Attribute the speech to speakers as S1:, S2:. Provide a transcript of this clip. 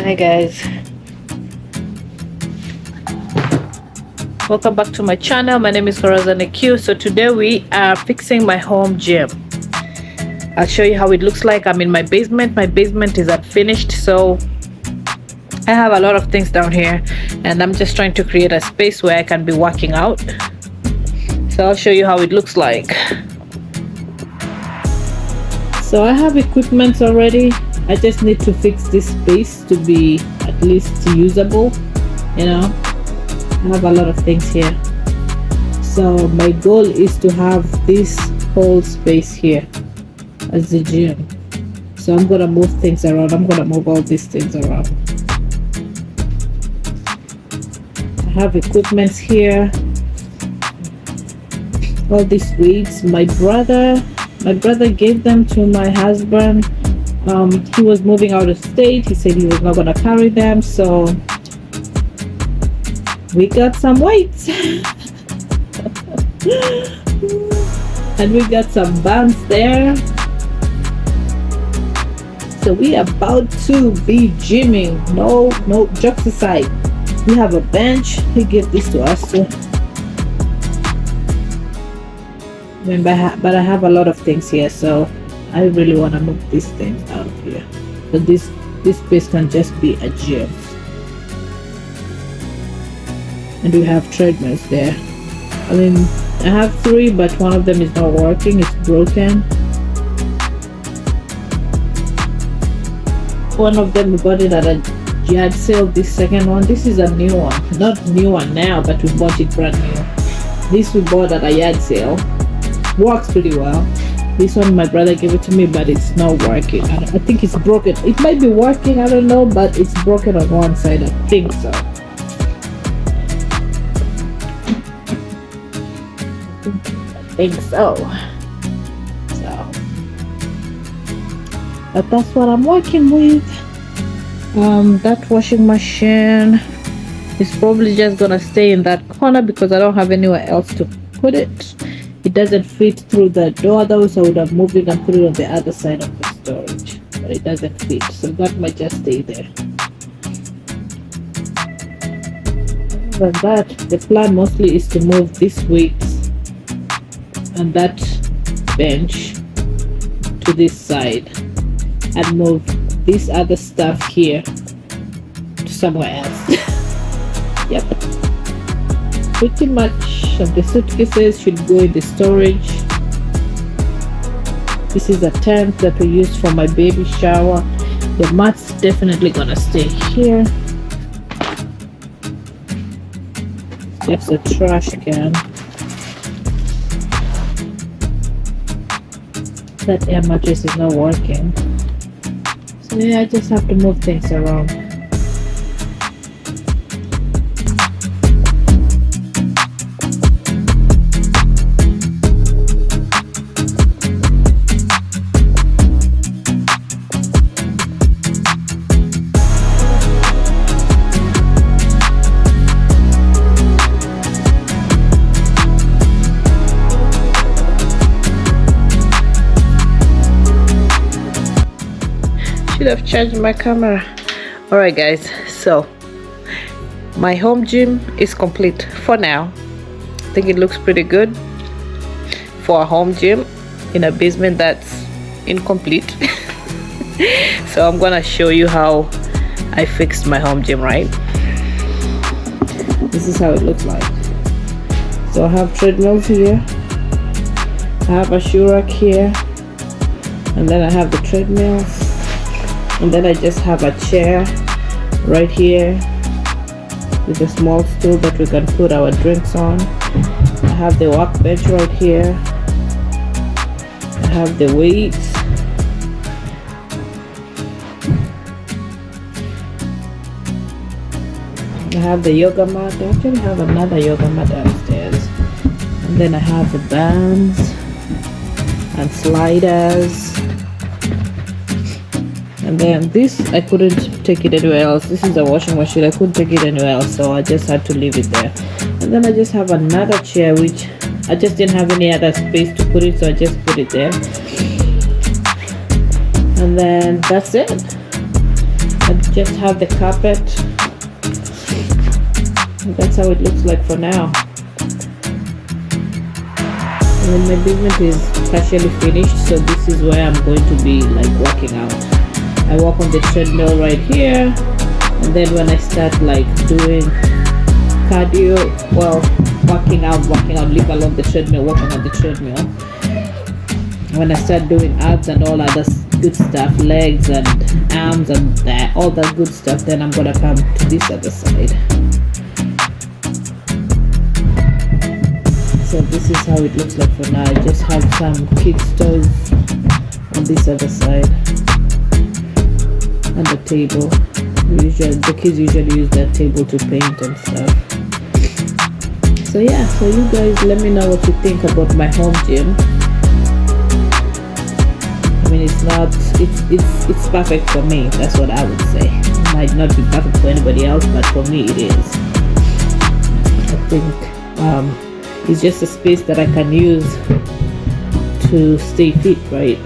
S1: Hi guys, welcome back to my channel. My name is Corazon Q. So today we are fixing my home gym. I'll show you how it looks like. I'm in my basement. My basement is unfinished, so I have a lot of things down here and I'm just trying to create a space where I can be working out. So I'll show you how it looks like. So I have equipment already. I just need to fix this space to be at least usable, you know. I have a lot of things here. So my goal is to have this whole space here as the gym. So I'm gonna move things around. I'm gonna move all these things around. I have equipment here. All these weights. My brother gave them to my husband. He was moving out of state. He said he was not gonna carry them, so we got some weights. And we got some bands there. So we are about to be gymming. No jokes aside. We have a bench. He gave this to us too. But I have a lot of things here, so I really want to move these things out of here. So this space can just be a gym. And we have treadmills there. I mean, I have 3, but one of them is not working. It's broken. One of them we bought it at a yard sale. This second one, this is a new one. Not new one now, but we bought it brand new. This we bought at a yard sale. Works pretty well. This one my brother gave it to me, but it's not working. I think it's broken. It might be working, I don't know, but it's broken on one side. I think so. But that's what I'm working with. That washing machine is probably just gonna stay in that corner because I don't have anywhere else to put it. It doesn't fit through the door, though, so I would have moved it and put it on the other side of the storage, but it doesn't fit, so that might just stay there. Other than that, the plan mostly is to move these weights and that bench to this side and move this other stuff here to somewhere else. Yep, pretty much. Of the suitcases should go in the storage. This is a tent that we used for my baby shower. The mat's definitely gonna stay here. Just a trash can. That air mattress is not working, so yeah, I just have to move things around. Should have charged my camera. Alright guys, so my home gym is complete for now. I think it looks pretty good for a home gym in a basement that's incomplete. So I'm gonna show you how I fixed my home gym, right? This is how it looks like. So I have treadmills here, I have a shoe rack here, and then I have the treadmills. And then I just have a chair right here with a small stool that we can put our drinks on. I have the workbench right here. I have the weights. I have the yoga mat. I actually have another yoga mat downstairs. And then I have the bands and sliders. And then this, I couldn't take it anywhere else. This is a washing machine. I couldn't take it anywhere else, so I just had to leave it there. And then I just have another chair, which I just didn't have any other space to put it, so I just put it there. And then that's it. just have the carpet. And that's how it looks like for now. And my basement is partially finished, so this is where I'm going to be like working out. I walk on the treadmill right here, and then when I start like doing cardio, well, working out, leave alone the treadmill, walking on the treadmill. When I start doing abs and all other good stuff, legs and arms and that, all that good stuff, then I'm gonna come to this other side. So this is how it looks like for now. I just have some kids toys on this other side and the table. The kids usually use that table to paint and stuff. So yeah, so you guys let me know what you think about my home gym. I mean, it's perfect for me. That's what I would say. It might not be perfect for anybody else, but for me it is. I think it's just a space that I can use to stay fit, right?